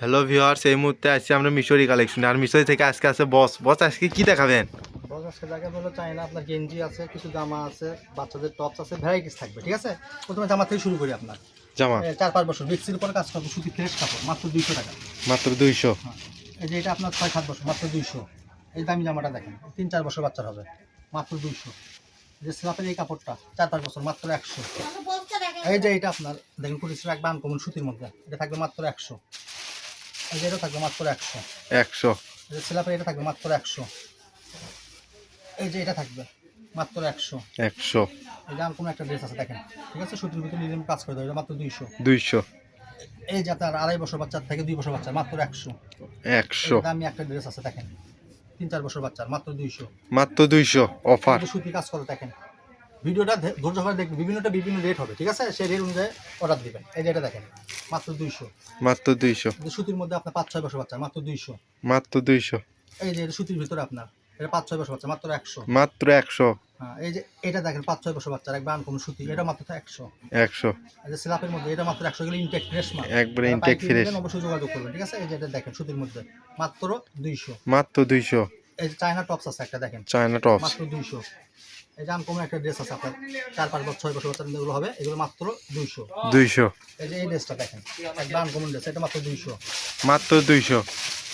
Hello viewers, এই মুহূর্তে আছি আমরা মিশরি কালেকশনে। আর মিশরি থেকে আজকে আছে বস। আজকে কি দেখাবেন? বস আজকে দেখা হলো চাইনা আপনার গেঞ্জি আছে, কিছু জামা আছে, বাচ্চাদের টপস আছে, ভ্যারাইটিস থাকবে। ঠিক আছে, প্রথমে জামা থেকে শুরু করি। আপনার জামা 4-5 বছর মিক্সির উপরে কাজ করবে, সুতি ফ্রেশ কাপড়, মাত্র 200 টাকা। মাত্র 200। হ্যাঁ, এই যে এটা আপনার 6-7 বছর, মাত্র 200। এই দামি জামাটা দেখেন, 3-4 বছর বাচ্চার হবে, মাত্র 200। যে স্লাপের এই কাপড়টা 4-5 বছর, মাত্র 100। এই যে এটা আপনার দেখেন পরিষ্কার একবার আনকমন সুতির মধ্যে, এটা থাকবে মাত্র 100। এই যে এটা থাকবে মাত্র 100। 100। এই যে স্লাপের এটা থাকবে মাত্র 100। এই যে এটা থাকবে মাত্র 100। 100। এই যে কোনো একটা ড্রেস আছে দেখেন, ঠিক আছে, সুতির ভিতরে নিজে কাজ করে দেয়, এটা মাত্র 200। 200। এই যে আপনার 2.5 বছর বাচ্চার থেকে 2 বছর বাচ্চার, মাত্র 100। 100। দামি একটা ড্রেস আছে দেখেন, 3-4 বছর বাচ্চার, মাত্র 200। মাত্র 200 অফার। সুতি কাজ করে দেখেন, ভিডিওটা ধৈর্য ধরে দেখবেন, বিভিন্ন রেট হবে, ঠিক আছে, সেই রেট অনুযায়ী অর্ডার দিবেন। এই যে এটা দেখেন, মাত্র 200। মাত্র 200। সুতির মধ্যে আপনার 5-6 বছর বাচ্চা, মাত্র 200। মাত্র 200। এই যে এটা সুতির ভিতরে আপনার, এটা 5-6 বছর বাচ্চা, মাত্র 100। মাত্র 100। হ্যাঁ, এই যে এটা দেখেন 5-6 বছর বাচ্চার, একবার আনকমন সুতি, এটা মাত্র 100। 100। এই যে স্ল্যাপের মধ্যে এটা মাত্র 100, গেলে ইনটেক ফ্রেশ মাল, একবারে ইনটেক ফ্রেশ। অবশ্যই যোগাযোগ করবেন, ঠিক আছে। এই যে এটা দেখেন সুতির মধ্যে, মাত্র 200। মাত্র 200। এই যে চায়না টপস আছে একটা দেখেন, চায়না টপস মাত্র 200। এই যে আনকমন একটা ড্রেস আছে আপনার, 4-5 বছর 6 বছর বাচ্চার এগুলো হবে, এগুলো মাত্র 200। 200। এই যে এই ড্রেসটা দেখেন, একবার আনকমন ড্রেস, এটা মাত্র 200। মাত্র 200।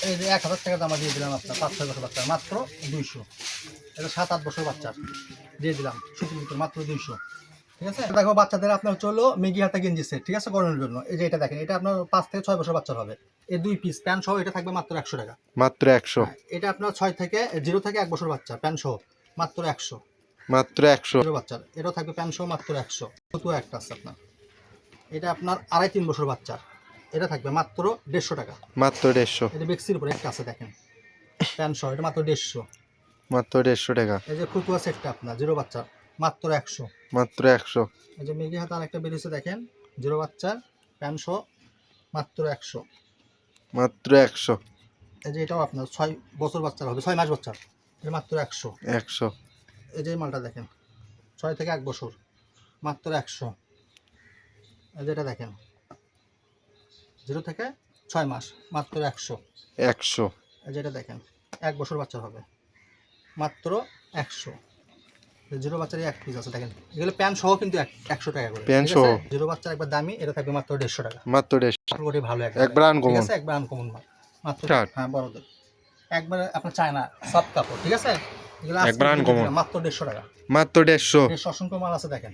এই যে 1000 টাকা দামা দিয়ে দিলাম আপনার 5-6 বছর বাচ্চা, মাত্র 200। এটা 7-8 বছর বাচ্চার দিয়ে দিলাম সুতির ভিতরে, মাত্র 200। ঠিক আছে, দেখো বাচ্চাদের আপনার চলো মেগি হাতা গেঞ্জি সেট, ঠিক আছে, গরমের জন্য। এই যে এটা দেখেন, এটা আপনার 5-6 বছর বাচ্চার হবে, এই 2 পিস প্যান্ট সহ, এটা থাকবে মাত্র 100 টাকা। মাত্র 100। এটা আপনার 0 থেকে 1 বছর বাচ্চা, প্যান্ট সহ, মাত্র 100। মাত্র 100। 0 বাচ্চার এটাও থাকবে প্যান্ট সহ, মাত্র 100। ফতুয়া একটা আছে আপনার, এটা আপনার 2.5-3 বছর বাচ্চার, এটা থাকবে মাত্র 150 টাকা। মাত্র 150। এটা বেক্সির উপরে একটা আছে দেখেন, প্যান্ট সহ, এটা মাত্র 150। মাত্র 150 টাকা। এই যে ফতুয়া সেটটা আপনার 0 বাচ্চার, মাত্র 100। মাত্র 100। এই যে মেগি হাতা আরেকটা বেরিয়েছে দেখেন, 0 বাচ্চার, প্যান্ট সহ, মাত্র 100। মাত্র 100। এই যে এটাও আপনার 6 বছর বাচ্চার হবে, 6 মাস বাচ্চার, এটা মাত্র 100। 100। এই যে মালটা দেখেন, 6 থেকে 1 বছর, মাত্র 100। এই যে এটা দেখেন, 0 থেকে 6 মাস, মাত্র 100। 100। এই যে এটা দেখেন, 1 বছর বাচ্চার হবে, মাত্র 100। 0 বাচ্চার এক পিস আছে দেখেন, এগুলো প্যান্ট সহ কিন্তু 100 টাকা করে, প্যান্ট সহ 0 বাচ্চার একবার দামি, এটা থাকবে মাত্র 150 টাকা। মাত্র 150। ওটা ভালো একবার আনকমন, ঠিক আছে, একবার আনকমন মাল, মাত্র। হ্যাঁ, বড়দের একবারে আপনার চায়না সফট কাপড়, ঠিক আছে, এগুলো একবার আনকমন, মাত্র 150 টাকা। মাত্র 150। অসংখ্য মাল আছে দেখেন,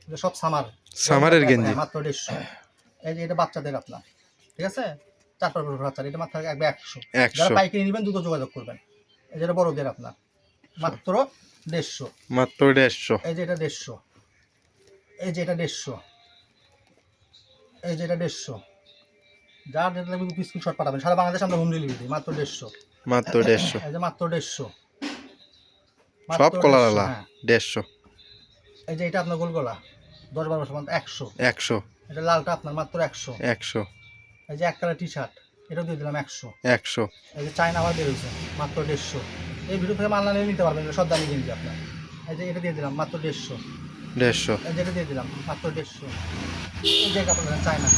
এটা সব সামারের গেঞ্জি, মাত্র 150। এই যে এটা বাচ্চাদের আপনার, ঠিক আছে, 4-5 বছর বাচ্চা, এটা মাত্র একবার 100। যারা পাইকারি নেবেন দ্রুত যোগাযোগ করবেন। এই যেটা বড়দের আপনার, মাত্র 150। মাত্র 150। এই যে এটা 150। এই যে এটা 150। এই যে এটা 150। যার যেটা লাগবে স্ক্রিনশট পাঠাবেন, সারা বাংলাদেশ আমরা হোম ডেলিভারি দিই, মাত্র 150। মাত্র 150। এই যে মাত্র 150, সব কলারওয়ালা 150। এই যে এটা আপনার গোলগলা 10-12 বছর, মাত্র 100। 100। এটা লালটা আপনার মাত্র 100। 100। এই যে এক কালার টি শার্ট, এটাও দিয়ে দিলাম 100। 100। এই যে চায়না আবার বের হয়েছে, মাত্র 150। এই ভিডিও থেকে মাল না নিয়ে নিতে পারবেন, সব দামি কিনছি আপনার। এই যে এটা দিয়ে দিলাম মাত্র 150। 150। এই যে এটা দিয়ে দিলাম মাত্র 150। এই যে কাপড় চায়না,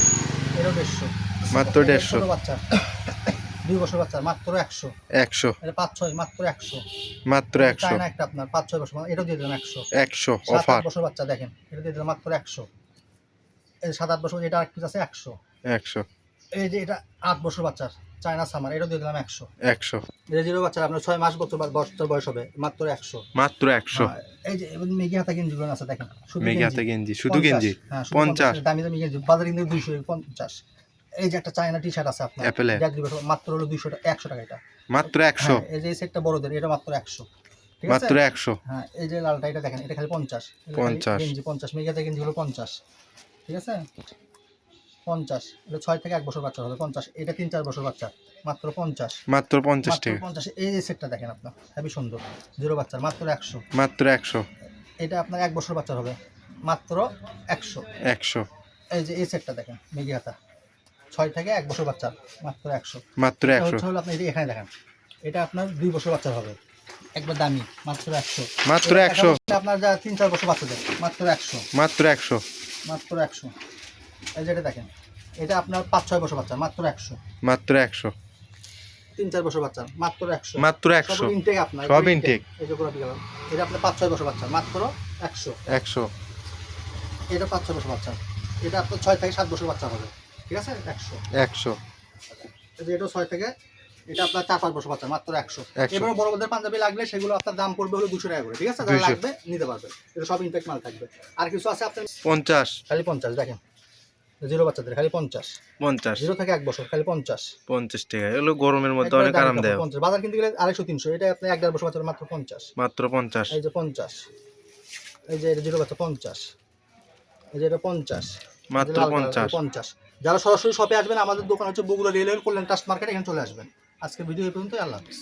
এটাও 150। মাত্র 150। বাচ্চা 2 বছর বাচ্চা, মাত্র 100। 100। এটা 5-6, মাত্র 100। মাত্র 100। চায়না একটা আপনার 5-6 বছর, এটাও দিয়ে দিলাম 100। 100 অফার। 7-8 বছর বাচ্চা দেখেন, এটা দিয়ে দিলাম মাত্র 100। এই 7-8 বছর, এটা আরেক পিস আছে 100। 100। এই যে এটা 8 বছর বাচ্চার চায়না সামার, এটাও দিয়ে দিলাম 100। 100। এটা 0 বাচ্চার আপনার 6 মাস বছর বয়স হবে, মাত্র 100। মাত্র 100। এই যে মেগি হাতা গেঞ্জিগুলো আছে দেখেন, মেগি হাতা গেঞ্জি, শুধু গেঞ্জি 50। দামি দামি গেঞ্জি বাজারে কিন্তু 250। এই যে একটা চায়না টি শার্ট আছে আপনার, মাত্র হলো 200 টাকা, 100 টাকা এটা, মাত্র 100। এই যে এই সেটটা বড়দের, এটা মাত্র 100। ঠিক আছে, মাত্র 100। হ্যাঁ, এই যে লালটা এটা দেখেন, এটা খালি 50। গেঞ্জি 50, মেগি হাতা গেঞ্জি হলো 50। ঠিক আছে, 50। এটা 6 থেকে 1 বছর বাচ্চা হবে, 50। এটা 3-4 বছর বাচ্চা, মাত্র 50। মাত্র 50 টাকা। 50। এই যে সেটটা দেখেন আপনার, হেবি সুন্দর, 0 বাচ্চার, মাত্র 100। মাত্র 100। এটা আপনার 1 বছর বাচ্চার হবে, মাত্র 100। 100। এই যে এই সেটটা দেখেন, মেগি হাতা 6 থেকে 1 বছর বাচ্চার, মাত্র 100। মাত্র 100। হলো আপনি এখানে দেখেন, এটা আপনার 2 বছর বাচ্চার হবে, একবার দামি, মাত্র 100। মাত্র 100। আপনার যা 3-4 বছর বাচ্চাদের, মাত্র 100। মাত্র 100। মাত্র 100। এই যে এটা দেখেন, এটা আপনার 5-6 বছর বাচ্চা মাত্র 100। মাত্র 100। 3-4 বছর বাচ্চা মাত্র 100। মাত্র 100। সব ইনটেক আপনার, সব ইনটেক। এই যে গোলাপি কালার, এটা আপনার 5-6 বছর বাচ্চা মাত্র 100। 100। এটা 5-6 বছর বাচ্চা, এটা আপনার 6 থেকে 7 বছর বাচ্চা হবে, ঠিক আছে 100। 100। এই যে এটা 6 থেকে, এটা আপনার 4-5 বছর বাচ্চা মাত্র 100। 100। এবারে বড়দের পাঞ্জাবি লাগলে সেগুলো আপনার দাম পড়বে হলো 200 টাকা করে, ঠিক আছে? যারা 200 লাগবে নিতে পারবে, এটা সব ইনটেক মাল থাকবে। আর কিছু আছে আপনার 50। খালি 50, দেখেন জিরো বাচ্চাদের খালি 50, 50। 0 থেকে 1 বছর খালি 50। 50 টাকা, এগুলো গরমের মধ্যে একবারে অনেক দামি আরামদায়ক। কাপড়, 50 বাজার কিনতে গেলে 250-300, এটা আপনি 1-1.5 বছর বাচ্চার মাত্র 50। মাত্র 50। এই যে 50, এই যে এটা জিরো বাচ্চা 50, এই যে এটা 50, মাত্র 50। 50। যারা সরাসরি শপে আসবেন, আমাদের দোকান হচ্ছে বগুড়া রেলওয়ে কল্যাণ ট্রাস্ট মার্কেট, এখানে চলে আসবেন। আজকের ভিডিও এই পর্যন্ত, আল্লাহ হাফেজ।